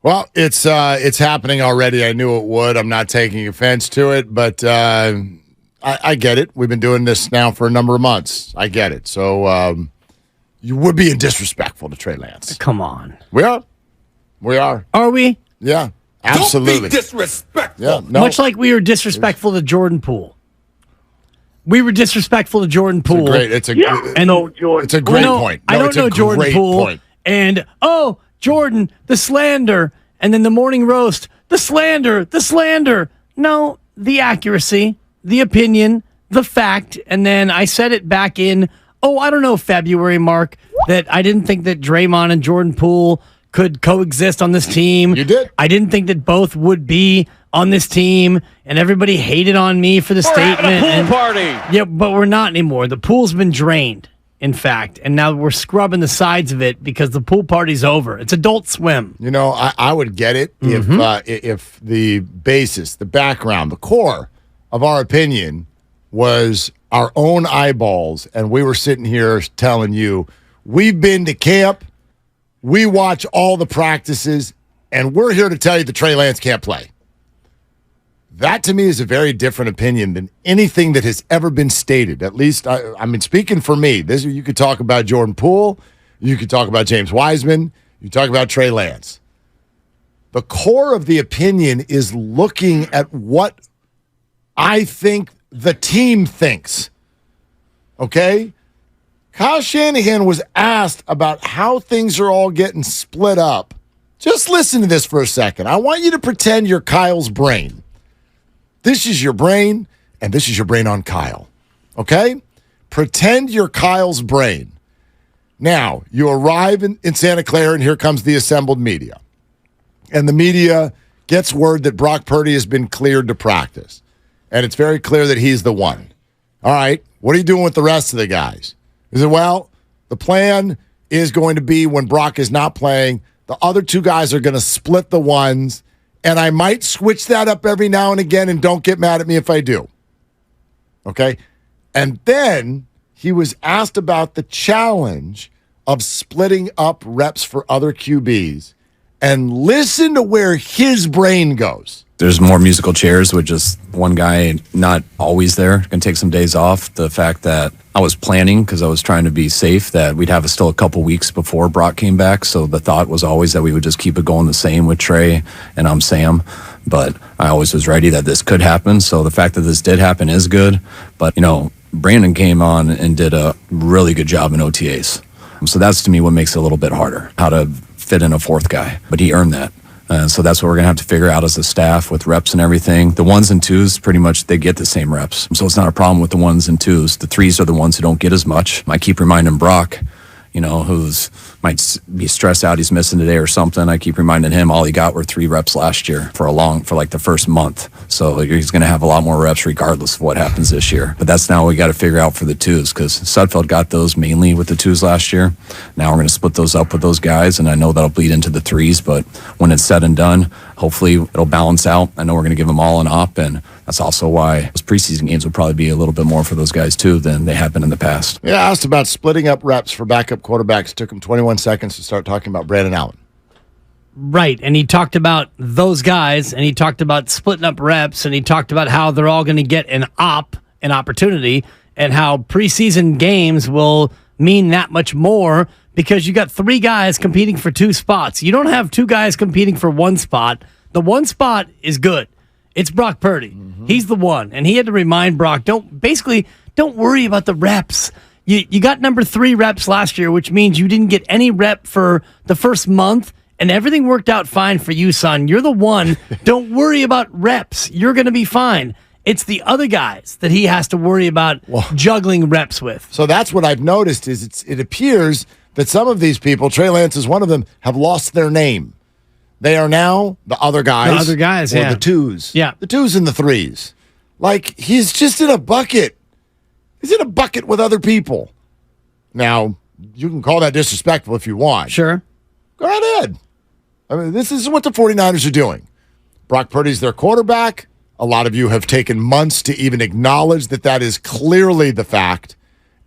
Well, it's happening already. I knew it would. I'm not taking offense to it, but I get it. We've been doing this now for a number of months. I get it. So you would be disrespectful to Trey Lance. Come on. We are. We are. Are we? Yeah, absolutely. Don't be disrespectful. Yeah, no. Much like we were disrespectful to Jordan Poole. We were disrespectful to Jordan Poole. It's a great point. I don't know Jordan Poole. Point. And, Jordan, the slander. And then the morning roast, the slander. No, the accuracy, the opinion, the fact. And then I said it back in, February, Mark, that I didn't think that Draymond and Jordan Poole could coexist on this team. You did. I didn't think that both would be on this team, and everybody hated on me for the statement. Having a pool party. Yeah, but we're not anymore. The pool's been drained, in fact, and now we're scrubbing the sides of it because the pool party's over. It's Adult Swim. You know, I would get it if the basis, the background, the core of our opinion was our own eyeballs, and we were sitting here telling you, we've been to camp, we watch all the practices, and we're here to tell you that Trey Lance can't play. That, to me, is a very different opinion than anything that has ever been stated. At least, speaking for me, you could talk about Jordan Poole, you could talk about James Wiseman, you talk about Trey Lance. The core of the opinion is looking at what I think the team thinks. Okay? Kyle Shanahan was asked about how things are all getting split up. Just listen to this for a second. I want you to pretend you're Kyle's brain. This is your brain, and this is your brain on Kyle. Okay? Pretend you're Kyle's brain. Now, you arrive in Santa Clara, and here comes the assembled media. And the media gets word that Brock Purdy has been cleared to practice. And it's very clear that he's the one. All right, what are you doing with the rest of the guys? He said, well, the plan is going to be when Brock is not playing, the other two guys are going to split the ones, and I might switch that up every now and again, and don't get mad at me if I do. Okay? And then he was asked about the challenge of splitting up reps for other QBs, and listen to where his brain goes. There's more musical chairs with just one guy not always there. Going to take some days off. The fact that I was planning, because I was trying to be safe, that we'd have still a couple weeks before Brock came back. So the thought was always that we would just keep it going the same with Trey and I'm Sam. But I always was ready that this could happen. So the fact that this did happen is good. But, Brandon came on and did a really good job in OTAs. So that's, to me, what makes it a little bit harder, how to fit in a fourth guy. But he earned that. So that's what we're going to have to figure out as a staff with reps and everything. The ones and twos, pretty much, they get the same reps. So it's not a problem with the ones and twos. The threes are the ones who don't get as much. I keep reminding Brock, who's might be stressed out, he's missing today or something. I keep reminding him all he got were 3 reps last year for like the first month. So he's going to have a lot more reps regardless of what happens this year. But that's now we got to figure out for the twos, because Sudfeld got those mainly with the twos last year. Now we're going to split those up with those guys, and I know that'll bleed into the threes, but when it's said and done, hopefully it'll balance out. I know we're going to give them all an op, and that's also why those preseason games will probably be a little bit more for those guys too than they have been in the past. Yeah, I asked about splitting up reps for backup quarterbacks. It took him 21 seconds to start talking about Brandon Allen. Right, and he talked about those guys, and he talked about splitting up reps, and he talked about how they're all going to get an opportunity, and how preseason games will mean that much more because you got 3 guys competing for 2 spots. You don't have 2 guys competing for 1 spot. The 1 spot is good. It's Brock Purdy. Mm-hmm. He's the one, and he had to remind Brock, don't worry about the reps. You got number 3 reps last year, which means you didn't get any rep for the first month, and everything worked out fine for you, son. You're the one. Don't worry about reps. You're going to be fine. It's the other guys that he has to worry about juggling reps with. So that's what I've noticed is it appears that some of these people, Trey Lance is one of them, have lost their name. They are now the other guys. The other guys, or yeah. the twos. Yeah. The twos and the threes. Like, he's just in a bucket. He's in a bucket with other people. Now, you can call that disrespectful if you want. Sure. Go right ahead. I mean, this is what the 49ers are doing. Brock Purdy's their quarterback. A lot of you have taken months to even acknowledge that is clearly the fact.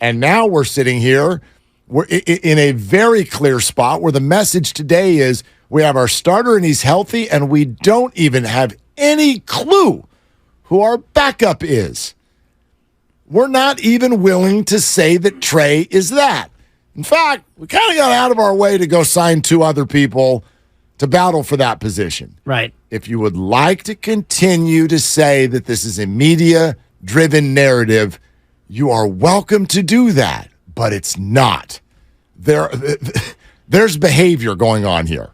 And now we're sitting here, we're in a very clear spot where the message today is We have our starter and he's healthy, and we don't even have any clue who our backup is. We're not even willing to say that Trey is that. In fact, we kind of got out of our way to go sign 2 other people to battle for that position. Right. If you would like to continue to say that this is a media-driven narrative, you are welcome to do that, but it's not. There's behavior going on here.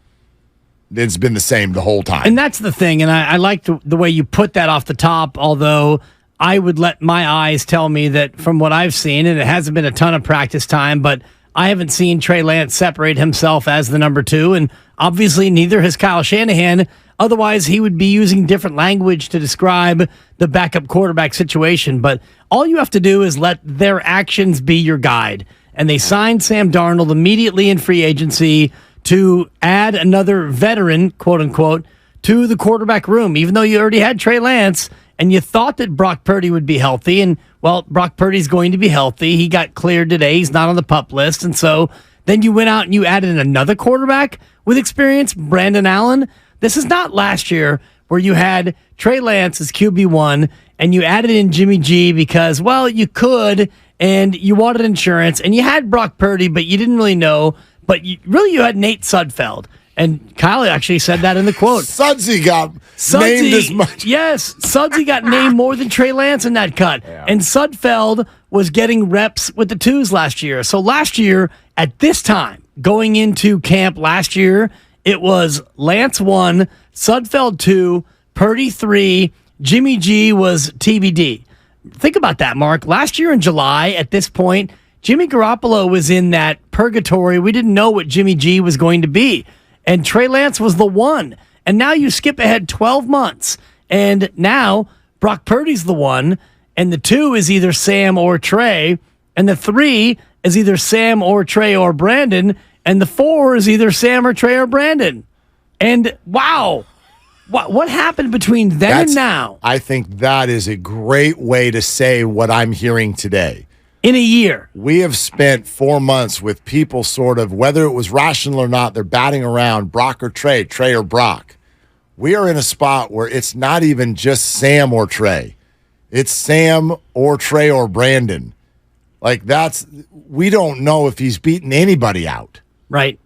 It's been the same the whole time. And that's the thing, and I like the way you put that off the top, although I would let my eyes tell me that from what I've seen, and it hasn't been a ton of practice time, but I haven't seen Trey Lance separate himself as the number 2, and obviously neither has Kyle Shanahan. Otherwise, he would be using different language to describe the backup quarterback situation. But all you have to do is let their actions be your guide. And they signed Sam Darnold immediately in free agency to add another veteran, quote unquote, to the quarterback room, even though you already had Trey Lance and you thought that Brock Purdy would be healthy. And, well, Brock Purdy's going to be healthy. He got cleared today. He's not on the PUP list. And so then you went out and you added another quarterback with experience, Brandon Allen. This is not last year where you had Trey Lance as QB1 and you added in Jimmy G because, well, you could and you wanted insurance and you had Brock Purdy, but you didn't really know. But you had Nate Sudfeld. And Kyle actually said that in the quote. Sudsy got named as much. Yes, Sudsy got named more than Trey Lance in that cut. Yeah. And Sudfeld was getting reps with the 2s last year. So last year, at this time, going into camp last year, it was Lance 1, Sudfeld 2, Purdy 3, Jimmy G was TBD. Think about that, Mark. Last year in July, at this point, Jimmy Garoppolo was in that purgatory. We didn't know what Jimmy G was going to be. And Trey Lance was the 1. And now you skip ahead 12 months. And now Brock Purdy's the 1. And the 2 is either Sam or Trey. And the 3 is either Sam or Trey or Brandon. And the 4 is either Sam or Trey or Brandon. And wow, what happened between then and now? I think that is a great way to say what I'm hearing today. In a year. We have spent 4 months with people sort of, whether it was rational or not, they're batting around Brock or Trey or Brock. We are in a spot where it's not even just Sam or Trey. It's Sam or Trey or Brandon. Like we don't know if he's beaten anybody out. Right.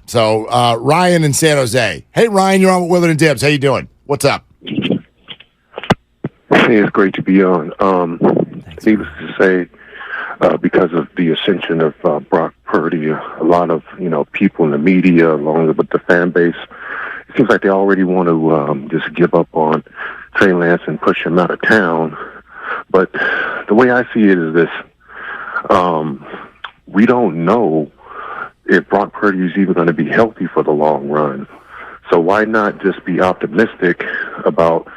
So Ryan in San Jose. Hey, Ryan, you're on with Willard and Dibs. How you doing? What's up? Hey, it's great to be on. Needless to say, because of the ascension of Brock Purdy, a lot of people in the media, along with the fan base, it seems like they already want to just give up on Trey Lance and push him out of town. But the way I see it is this: we don't know if Brock Purdy is even going to be healthy for the long run. So why not just be optimistic about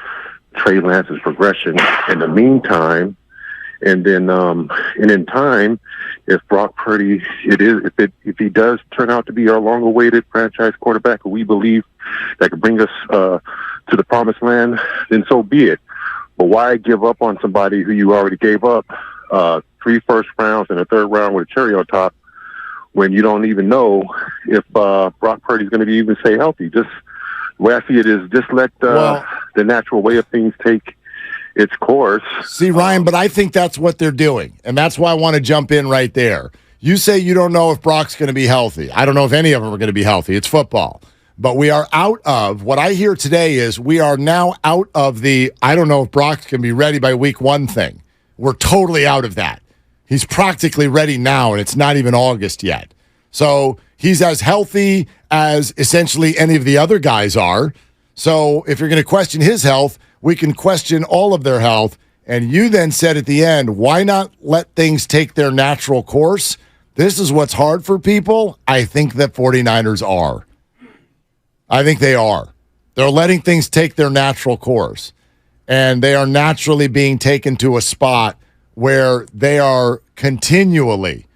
Trey Lance's progression in the meantime? And then, in time, if Brock Purdy, if he does turn out to be our long-awaited franchise quarterback, who we believe that could bring us to the promised land, then so be it. But why give up on somebody who you already gave up 3 first rounds and a 3rd round with a cherry on top when you don't even know if Brock Purdy's going to be even stay healthy? Just the way I see it is just let the natural way of things take its course. See, Ryan, but I think that's what they're doing, and that's why I want to jump in right there. You say you don't know if Brock's going to be healthy. I don't know if any of them are going to be healthy. It's football. But we are out of, what I hear today is we are now out of the, I don't know if Brock's going to be ready by week 1 thing. We're totally out of that. He's practically ready now, and it's not even August yet. So he's as healthy as essentially any of the other guys are. So if you're going to question his health, we can question all of their health. And you then said at the end, why not let things take their natural course? This is what's hard for people. I think that 49ers are. I think they are. They're letting things take their natural course. And they are naturally being taken to a spot where they are continually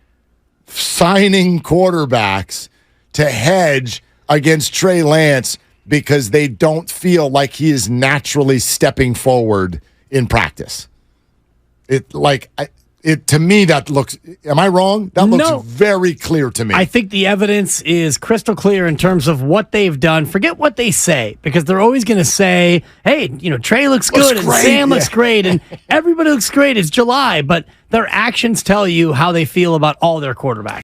signing quarterbacks to hedge against Trey Lance because they don't feel like he is naturally stepping forward in practice. It's to me, that looks. Am I wrong? That looks very clear to me. I think the evidence is crystal clear in terms of what they've done. Forget what they say, because they're always going to say, "Hey, Trey looks good, and Sam looks great, and everybody looks great." It's July, but their actions tell you how they feel about all their quarterbacks.